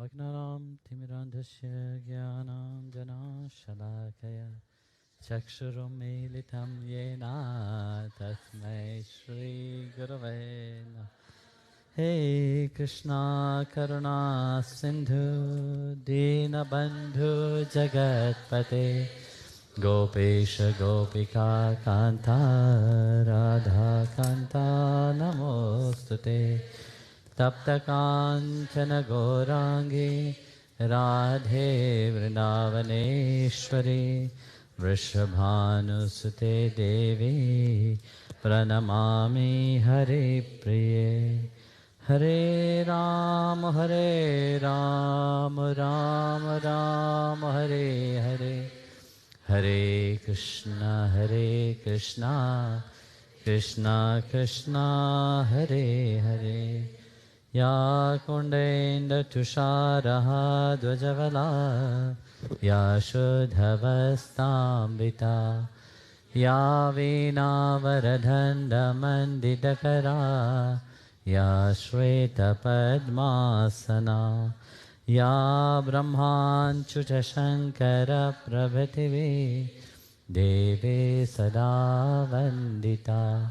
Agnaram Timirandhasya Gyanam Janashalakaya Chakshurum Militam Yena Tasmai Shri Gurave Namaha. Hey Krishna Karuna Sindhu Dinabandhu Jagatpate Gopesha Gopika Kanta Radha Kanta Namostute Tapta Kanchana Gaurangi Radhe Vrindavaneshwari Vrishabhanusute Devi Pranamami Hare Priye Hare Ram Ram Ram Hare Hare Hare Krishna Krishna Krishna Hare Hare Ya Kundenda Tusharaha Dvajavala Ya Shudhavastambita Ya Veena Varadhanda Mandidakara Ya Shweta Padmasana Ya Brahman Chuta Shankara Prabhativi Deve Sada Vandita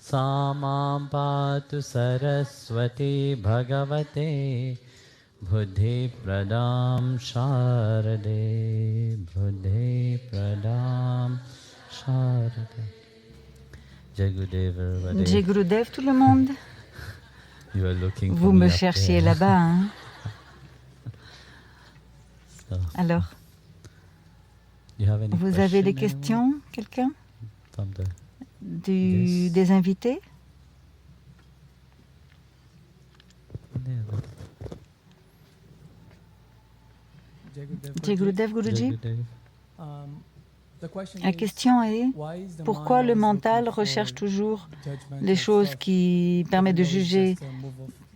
Samam Patu Saraswati Bhagavate Buddhi Pradam Sharade Buddhi Pradam Sharade Jai Gurudev, tout le monde. Vous me cherchiez là-bas, hein? Alors, vous avez des questions, quelqu'un? Des invités? Jai Gurudev, Guruji. La question est, pourquoi le mental recherche toujours les choses qui permettent de juger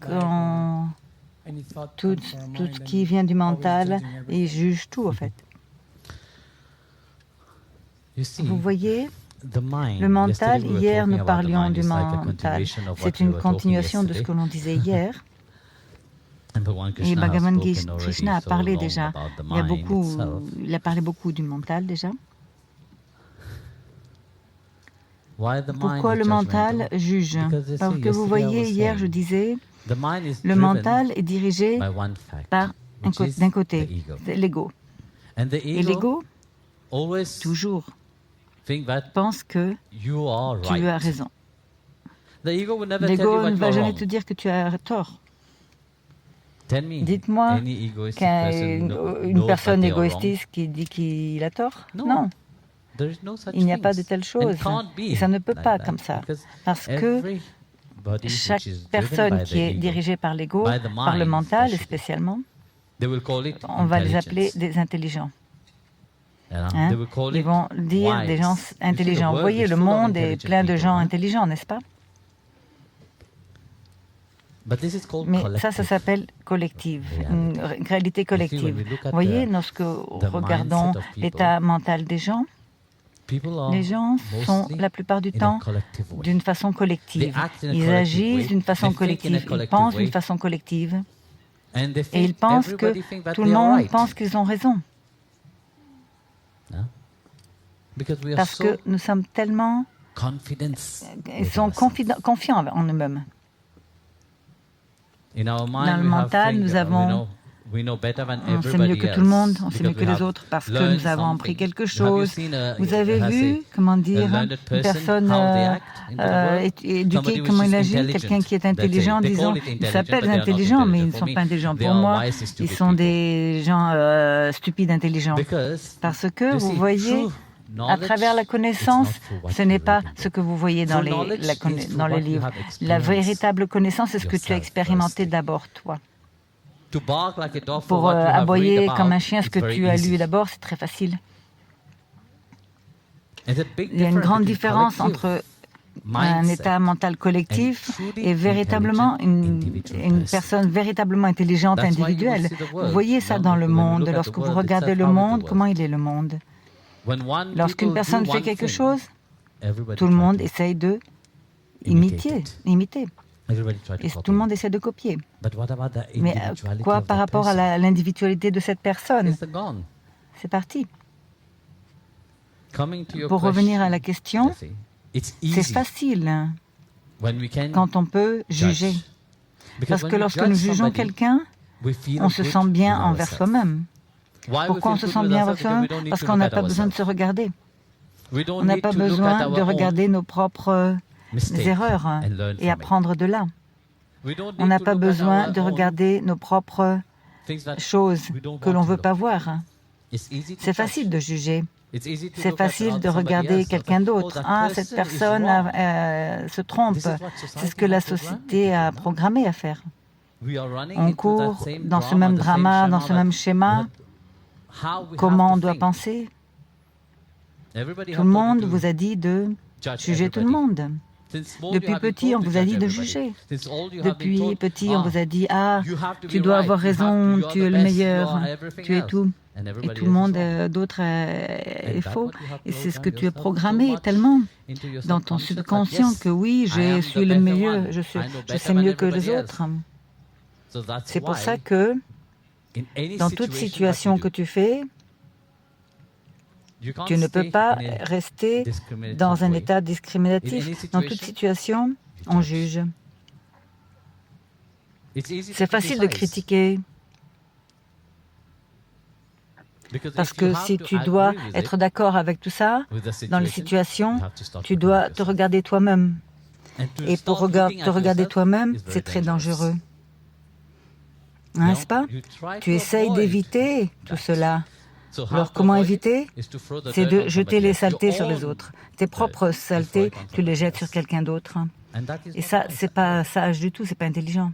quand tout ce qui vient du mental, il juge tout en fait. Vous voyez, le mental, hier nous parlions du mental, c'est une continuation de ce que l'on disait hier. Et Bhagavan Krishna a parlé déjà, il a parlé beaucoup du mental déjà. Pourquoi le mental juge? Parce que vous voyez, hier je disais, le mental est dirigé par d'un côté, l'ego. Et l'ego, toujours, pense que tu as raison. L'ego ne va jamais te dire que tu as tort. Dites-moi qu'une personne égoïste qui dit qu'il a tort? Non. Il n'y a pas de telle chose. Et ça ne peut pas comme ça. Parce que chaque personne qui est dirigée par l'ego, par le mental spécialement, on va les appeler des intelligents. Hein? Ils vont dire des gens intelligents. Vous voyez, le monde est plein de gens intelligents, n'est-ce pas? Mais ça s'appelle collective, une réalité collective. Vous voyez, lorsque nous regardons l'état mental des gens, les gens sont la plupart du temps d'une façon collective. Ils agissent d'une façon collective, ils pensent d'une façon collective. Et ils pensent que tout le monde pense qu'ils ont raison. Parce que nous sommes tellement... Ils sont confiants en eux-mêmes. Dans le mental, nous avons... On sait mieux que tout le monde, on sait mieux que les autres parce que nous avons appris quelque chose. Vous avez vu, comment dire, une personne éduquée, comment il agit, quelqu'un qui est intelligent, disons, ils s'appellent intelligents, mais ils ne sont pas intelligents. Pour moi, ils sont des gens stupides intelligents. Parce que, vous voyez, à travers la connaissance, ce n'est pas ce que vous voyez dans les livres. La véritable connaissance, c'est ce que tu as expérimenté d'abord, toi. Pour aboyer comme un chien, ce que tu as lu d'abord, c'est très facile. Il y a une grande différence entre un état mental collectif et véritablement une personne véritablement intelligente, individuelle. Vous voyez ça dans le monde. Lorsque vous regardez le monde, comment il est le monde? Lorsqu'une personne fait quelque chose, tout le monde essaye de imiter. Et tout le monde essaie de copier. Mais quoi par rapport à l'individualité de cette personne? C'est parti. Pour revenir à la question, c'est facile quand on peut juger. Parce que lorsque nous jugeons quelqu'un, on se sent bien envers soi-même. Pourquoi on se sent bien envers soi-même? Parce qu'on n'a pas besoin de se regarder. On n'a pas besoin de regarder nos propres erreurs et apprendre de là. On n'a pas besoin de regarder nos propres choses que l'on ne veut pas voir. C'est facile de juger. C'est facile de regarder quelqu'un d'autre. Ah, cette personne se trompe. C'est ce que la société a programmé à faire. On court dans ce même drama, dans ce même schéma. Comment on doit penser? Tout le monde vous a dit de juger tout le monde. Depuis petit, on vous a dit de juger. Depuis petit, on vous a dit « Ah, tu dois avoir raison, tu es le meilleur, tu es tout. » Et tout le monde d'autre est faux. Et c'est ce que tu as programmé tellement dans ton subconscient que oui, je suis le meilleur, je sais mieux que les autres. C'est pour ça que dans toute situation que tu fais, tu ne peux pas rester dans un état discriminatif. Dans toute situation, on juge. C'est facile de critiquer. Parce que si tu dois être d'accord avec tout ça, dans les situations, tu dois te regarder toi-même. Et pour te regarder toi-même, c'est très dangereux. N'est-ce pas? Tu essayes d'éviter tout cela. Alors, comment éviter? C'est de jeter les saletés sur les autres. Tes propres saletés, tu les jettes sur quelqu'un d'autre. Et ça, c'est pas sage du tout, c'est pas intelligent.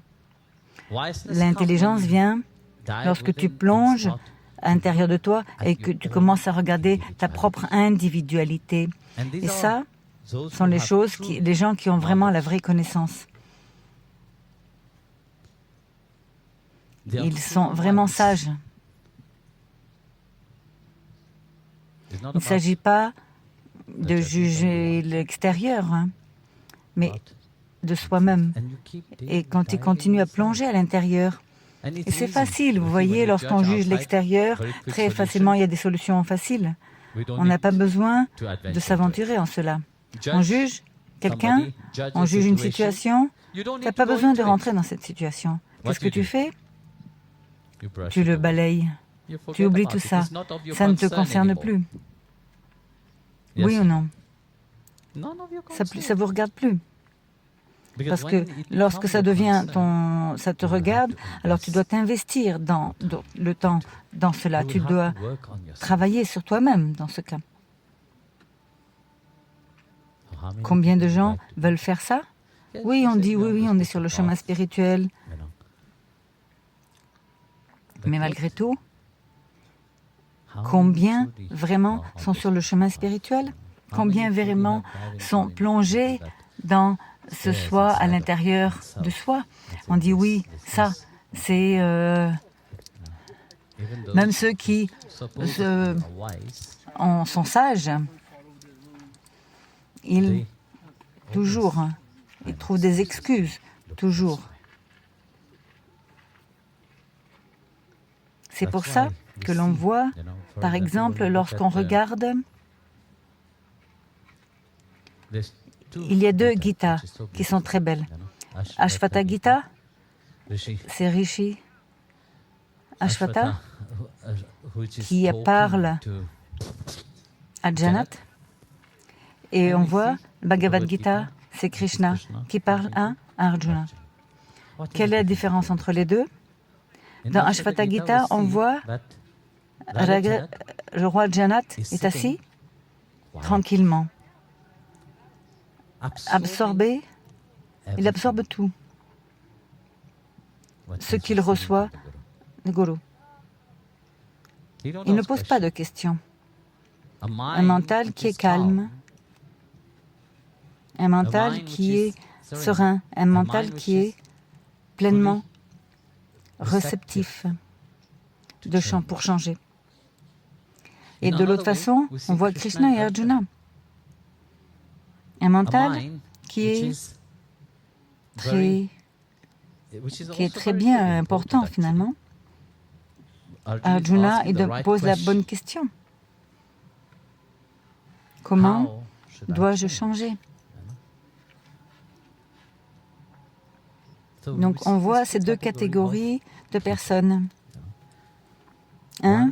L'intelligence vient lorsque tu plonges à l'intérieur de toi et que tu commences à regarder ta propre individualité. Et ça, sont les choses, les gens qui ont vraiment la vraie connaissance. Ils sont vraiment sages. Il ne s'agit pas de juger l'extérieur, mais de soi-même. Et quand tu continues à plonger à l'intérieur, et c'est facile, vous voyez, lorsqu'on juge l'extérieur, très facilement, il y a des solutions faciles. On n'a pas besoin de s'aventurer en cela. On juge quelqu'un, on juge une situation, tu n'as pas besoin de rentrer dans cette situation. Qu'est-ce que tu fais? Tu le balayes. Tu oublies tout ça. Ça ne te concerne plus. Oui ou non? Ça ne vous regarde plus. Parce que lorsque ça devient ça te regarde, alors tu dois t'investir dans le temps, dans cela. Tu dois travailler sur toi-même dans ce cas. Combien de gens veulent faire ça? Oui, on dit oui, on est sur le chemin spirituel. Mais malgré tout, combien vraiment sont sur le chemin spirituel? Combien vraiment sont plongés dans ce soi à l'intérieur de soi? On dit oui, ça, c'est... même ceux qui sont sages, ils trouvent des excuses, toujours. C'est pour ça que l'on voit, par exemple, lorsqu'on regarde, il y a deux Gitas qui sont très belles. Ashvata Gita, c'est Rishi Ashvata qui parle à Janat. Et on voit Bhagavad Gita, c'est Krishna qui parle à Arjuna. Quelle est la différence entre les deux? Dans Ashvata Gita, on voit le roi Janat est assis tranquillement, absorbé, il absorbe tout ce qu'il reçoit du Guru. Il ne pose pas de questions. Un mental qui est calme, un mental qui est serein, un mental qui est pleinement réceptif pour changer. Et de l'autre façon, on voit Krishna et Arjuna. Un mental qui est qui est très bien important finalement. Arjuna, il pose la bonne question. Comment dois-je changer? Donc on voit ces deux catégories de personnes. Un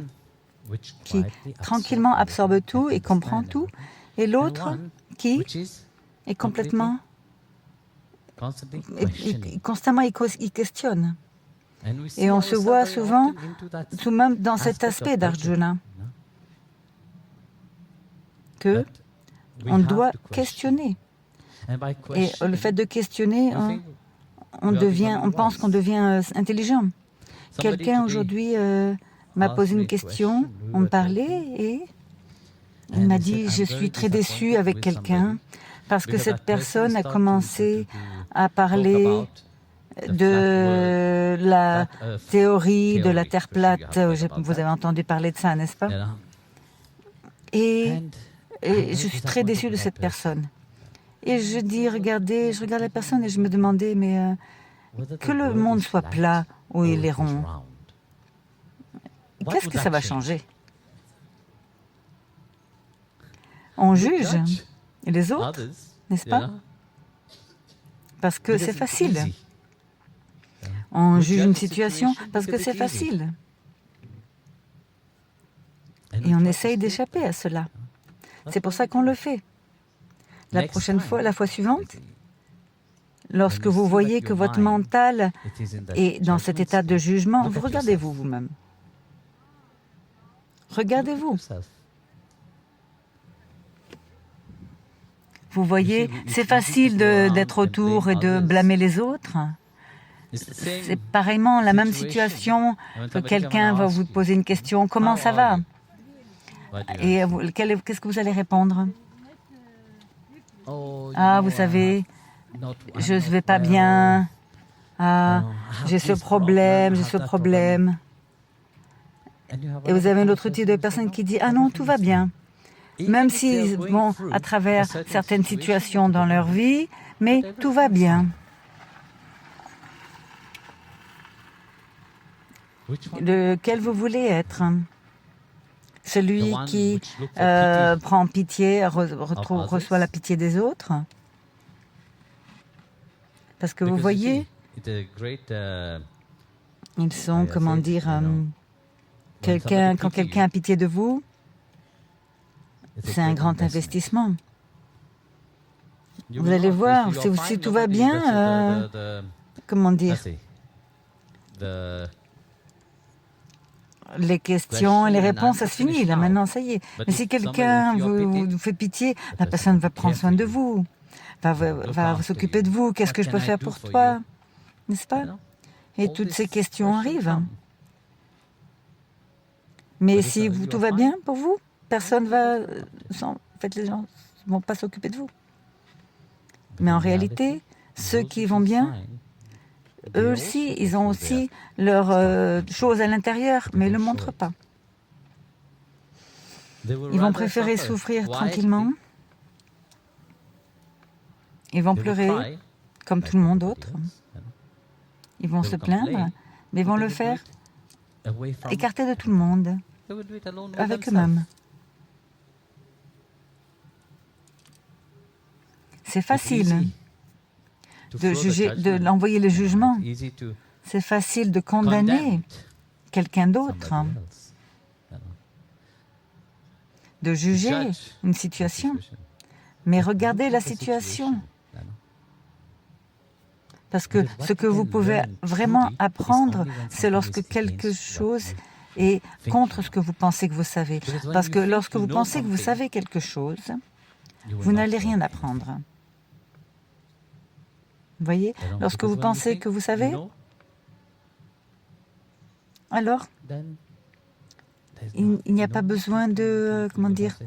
qui tranquillement absorbe tout et comprend tout, et l'autre qui est complètement, constamment il questionne. Et on se voit souvent tout même dans cet aspect d'Arjuna, que on doit questionner. Et le fait de questionner, on pense qu'on devient intelligent. Quelqu'un aujourd'hui m'a posé une question, on me parlait et il m'a dit « Je suis très déçu avec quelqu'un parce que cette personne a commencé à parler de la théorie de la Terre plate. » Vous avez entendu parler de ça, n'est-ce pas? Et je suis très déçu de cette personne. Et je dis, regardez, je regarde la personne et je me demandais, mais que le monde soit plat ou il est rond, qu'est-ce que ça va changer? On juge les autres, n'est-ce pas? Parce que c'est facile. On juge une situation parce que c'est facile. Et on essaye d'échapper à cela. C'est pour ça qu'on le fait. La prochaine fois, la fois suivante, lorsque vous voyez que votre mental est dans cet état de jugement, vous regardez-vous vous-même. Regardez-vous. Vous voyez, c'est facile d'être autour et de blâmer les autres. C'est pareillement la même situation que quelqu'un va vous poser une question. Comment ça va? Et qu'est-ce que vous allez répondre? Ah, vous savez, je ne vais pas bien. Ah, j'ai ce problème, j'ai ce problème. Et vous avez un autre type de personne qui dit « Ah non, tout va bien ». Même s'ils vont à travers certaines situations dans leur vie, mais tout va bien. Lequel vous voulez être? Celui qui prend pitié, reçoit la pitié des autres? Parce que vous voyez, ils sont, comment dire, quand quelqu'un a pitié de vous, c'est un grand investissement. Vous allez voir, si tout va bien, comment dire, les questions et les réponses, ça se finit, là, maintenant, ça y est. Mais si quelqu'un vous fait pitié, la personne va prendre soin de vous, va s'occuper de vous. Qu'est-ce que je peux faire pour toi? N'est-ce pas? Et toutes ces questions arrivent. Mais si tout va bien pour vous, personne va... En fait, les gens ne vont pas s'occuper de vous. Mais en réalité, ceux qui vont bien, eux aussi, ils ont aussi leurs choses à l'intérieur, mais ils ne le montrent pas. Ils vont préférer souffrir tranquillement. Ils vont pleurer, comme tout le monde d'autre. Ils vont se plaindre, mais ils vont le faire écartés de tout le monde, avec eux-mêmes. C'est facile de juger, d'envoyer le jugement. C'est facile de condamner quelqu'un d'autre, de juger une situation. Mais regardez la situation. Parce que ce que vous pouvez vraiment apprendre, c'est lorsque quelque chose est contre ce que vous pensez que vous savez. Parce que lorsque vous pensez que vous savez quelque chose, vous n'allez rien apprendre. Vous voyez, lorsque vous pensez que vous savez, alors il n'y a pas besoin de, comment dire,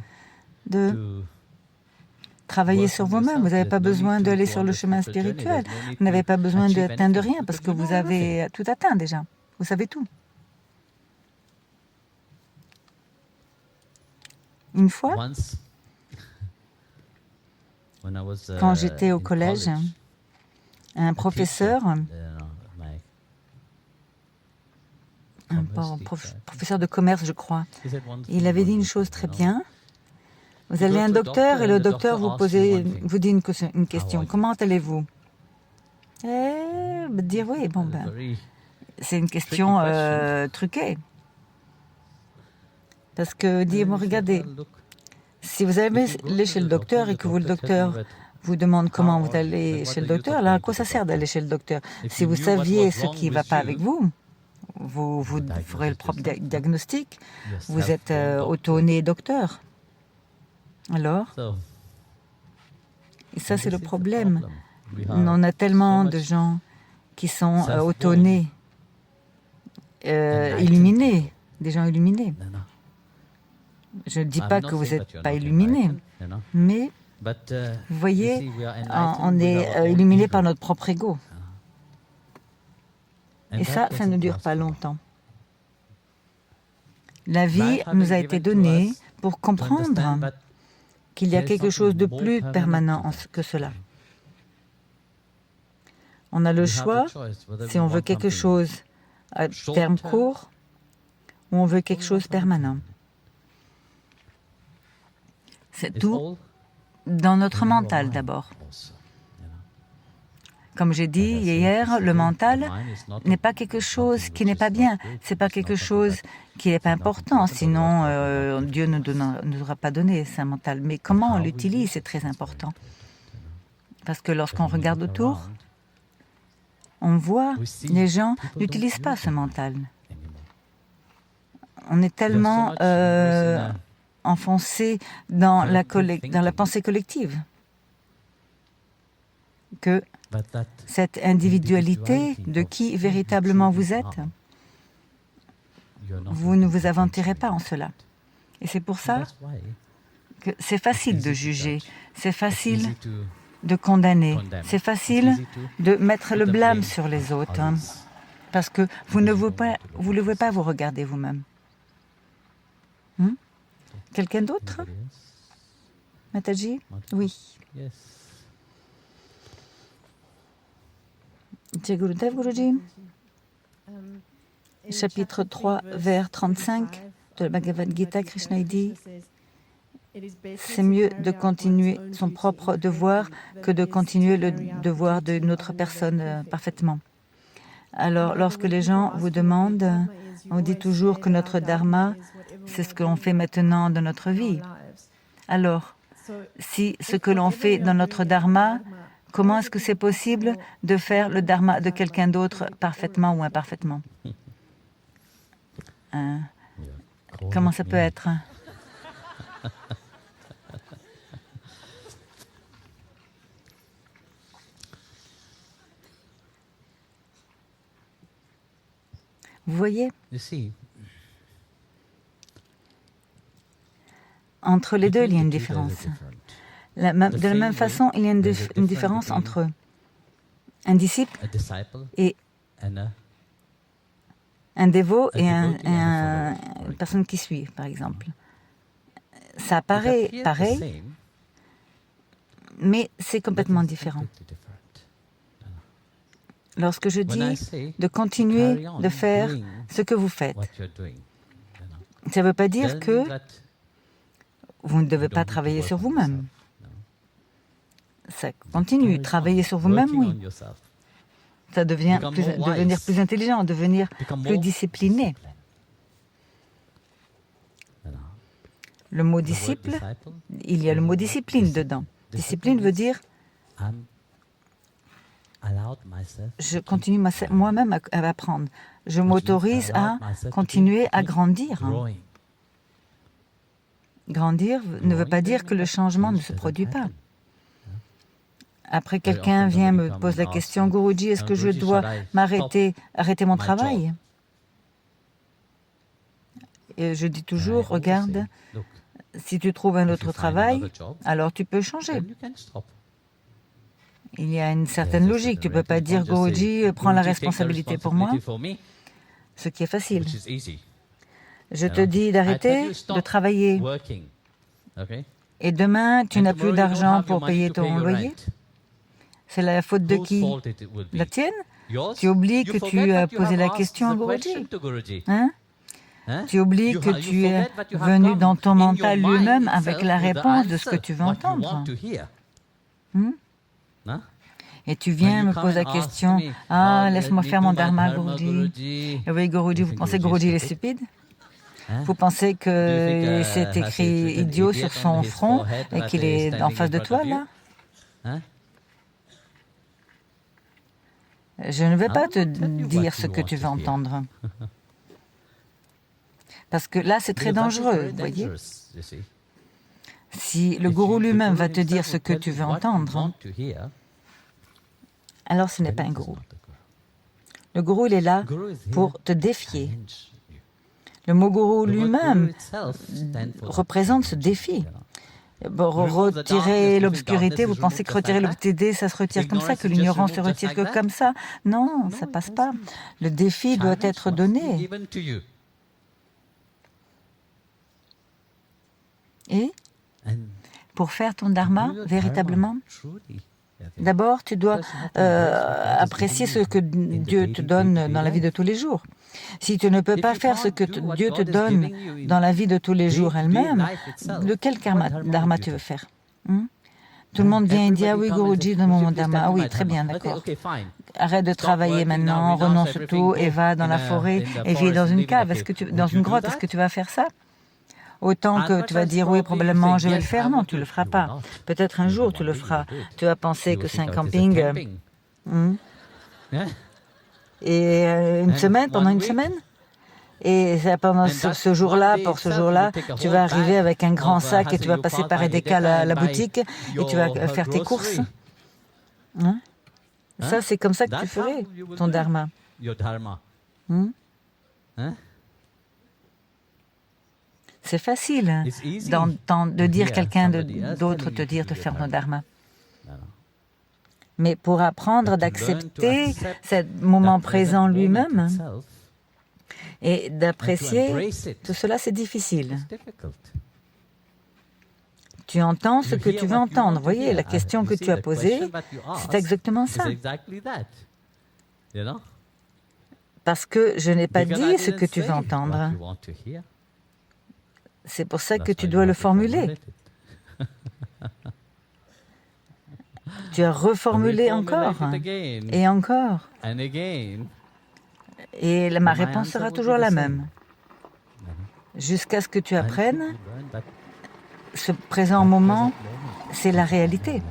de travailler sur vous-même. Vous n'avez pas besoin d'aller sur le chemin spirituel. Vous n'avez pas besoin d'atteindre rien parce que vous avez tout atteint déjà. Vous savez tout. Une fois, quand j'étais au collège, un professeur, professeur de commerce, je crois. Il avait dit une chose très bien. Vous allez à un docteur et le docteur vous dit une question. Comment allez-vous? Dire oui, bon ben, c'est une question truquée. Parce que dire, bon, regardez, si vous allez chez le docteur et que le docteur vous demande comment vous allez chez le docteur, alors à quoi ça sert d'aller chez le docteur? Si vous saviez ce qui ne va pas avec vous, vous ferez le propre diagnostic, vous êtes auto-né docteur. Alors, et ça c'est le problème. On a tellement de gens qui sont auto-nés, illuminés, des gens illuminés. Je ne dis pas que vous n'êtes pas illuminés, mais vous voyez, on est illuminé par notre propre ego. Et ça ne dure pas longtemps. La vie nous a été donnée pour comprendre qu'il y a quelque chose de plus permanent que cela. On a le choix si on veut quelque chose à terme court ou on veut quelque chose de permanent. C'est tout dans notre mental d'abord. Comme j'ai dit hier, le mental n'est pas quelque chose qui n'est pas bien, ce n'est pas quelque chose qui n'est pas important, sinon Dieu ne nous aura pas donné ce mental. Mais comment on l'utilise, c'est très important. Parce que lorsqu'on regarde autour, on voit les gens n'utilisent pas ce mental. On est tellement enfoncé dans la pensée collective que cette individualité de qui véritablement vous êtes, vous ne vous aventurez pas en cela. Et c'est pour ça que c'est facile de juger, c'est facile de condamner, c'est facile de mettre le blâme sur les autres, parce que vous ne voulez pas vous regarder vous-même. Quelqu'un d'autre? Mataji? Oui. Jai Gurudev Guruji, chapitre 3, vers 35 de la Bhagavad Gita, Krishna dit « C'est mieux de continuer son propre devoir que de continuer le devoir d'une autre personne parfaitement. » Alors, lorsque les gens vous demandent, on dit toujours que notre dharma, c'est ce que l'on fait maintenant dans notre vie. Alors, si ce que l'on fait dans notre dharma, comment est-ce que c'est possible de faire le dharma de quelqu'un d'autre parfaitement ou imparfaitement? Comment ça peut être? Vous voyez? Entre les deux, il y a une différence. De la même façon, il y a une différence entre un disciple et un dévot et une personne qui suit, par exemple. Ça paraît pareil, mais c'est complètement différent. Lorsque je dis de continuer de faire ce que vous faites, ça ne veut pas dire que vous ne devez pas travailler sur vous-même. Ça continue. Travailler sur vous-même, oui. Ça devient devenir plus intelligent, devenir plus discipliné. Le mot disciple, il y a le mot discipline dedans. Discipline veut dire je continue moi-même à apprendre. Je m'autorise à continuer à grandir. Grandir ne veut pas dire que le changement ne se produit pas. Après, quelqu'un vient me pose la question, Guruji, est-ce que je dois arrêter mon travail? Et je dis toujours, regarde, si tu trouves un autre travail, alors tu peux changer. Il y a une certaine logique. Tu ne peux pas dire, Guruji, prends la responsabilité pour moi, ce qui est facile. Je te dis d'arrêter de travailler. Et demain, tu n'as plus d'argent pour payer ton loyer. C'est la faute de qui? La tienne? Tu oublies que tu as posé la question à Guruji. Hein? Tu oublies que tu es venu dans ton mental lui-même avec la réponse de ce que tu veux entendre. Et tu viens me poser la question, « Ah, laisse-moi faire mon dharma, Guruji. » Et oui, Guruji, vous pensez que Guruji est stupide? Vous pensez que c'est écrit idiot sur son front et qu'il est en face de toi, là? Je ne vais pas te dire ce que tu veux entendre. Parce que là, c'est très dangereux, vous voyez. Si le gourou lui-même va te dire ce que tu veux entendre, alors ce n'est pas un gourou. Le gourou, il est là pour te défier. Le mot gourou lui-même représente ce défi. Retirer l'obscurité, vous pensez que retirer l'obscurité, ça se retire comme ça, que l'ignorance se retire que comme ça? Non, ça ne passe pas. Le défi doit être donné. Et pour faire ton dharma, véritablement, d'abord, tu dois apprécier ce que Dieu te donne dans la vie de tous les jours. Si tu ne peux pas faire ce que Dieu te donne dans la vie de tous les jours elle-même, de quel dharma tu veux faire? Tout le monde vient et dit « Ah oui, Guruji, donne-moi mon dharma. » Ah oui, très bien, d'accord. Arrête de travailler maintenant, renonce tout et va dans la forêt et vis dans une cave, dans une grotte. Est-ce que tu vas faire ça? Autant que tu vas dire, oui, probablement, je vais le faire. Non, tu ne le feras pas. Peut-être un jour, tu le feras. Tu vas penser que c'est un camping. Et une semaine, pendant une semaine. Et pendant ce jour-là, pour ce jour-là, tu vas arriver avec un grand sac et tu vas passer par Edeka, la boutique, et tu vas faire tes courses. Ça, c'est comme ça que tu ferais ton dharma. C'est facile de dire quelqu'un d'autre te dire de faire ton dharma. Mais pour apprendre d'accepter ce moment présent lui-même et d'apprécier tout cela, c'est difficile. Tu entends ce que tu veux entendre. Vous voyez, la question que tu as posée, c'est exactement ça. Parce que je n'ai pas dit ce que tu veux entendre. C'est pour ça que tu dois le formuler. Tu as reformulé encore et encore. Et ma réponse sera toujours la même. Jusqu'à ce que tu apprennes, ce présent moment, c'est la réalité.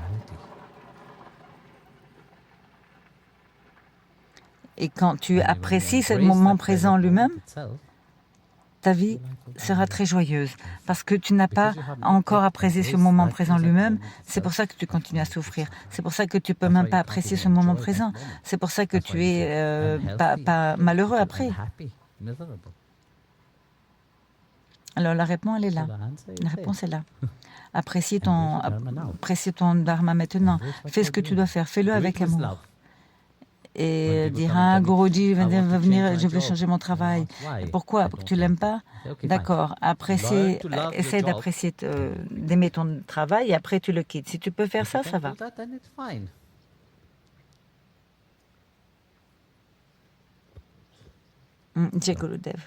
Et quand tu apprécies ce moment présent lui-même, ta vie sera très joyeuse parce que tu n'as pas encore apprécié ce moment présent lui-même. C'est pour ça que tu continues à souffrir. C'est pour ça que tu ne peux même pas apprécier ce moment présent. C'est pour ça que tu es pas malheureux après. Alors la réponse, elle est là. La réponse est là. Apprécie ton dharma maintenant. Fais ce que tu dois faire. Fais-le avec amour. Et dire, ah, Guruji va venir, je vais changer mon travail. Pourquoi? Parce que tu ne l'aimes pas? D'accord. Essaie d'apprécier, d'aimer ton travail et après tu le quittes. Si tu peux faire ça, ça va. Jai Gurudev.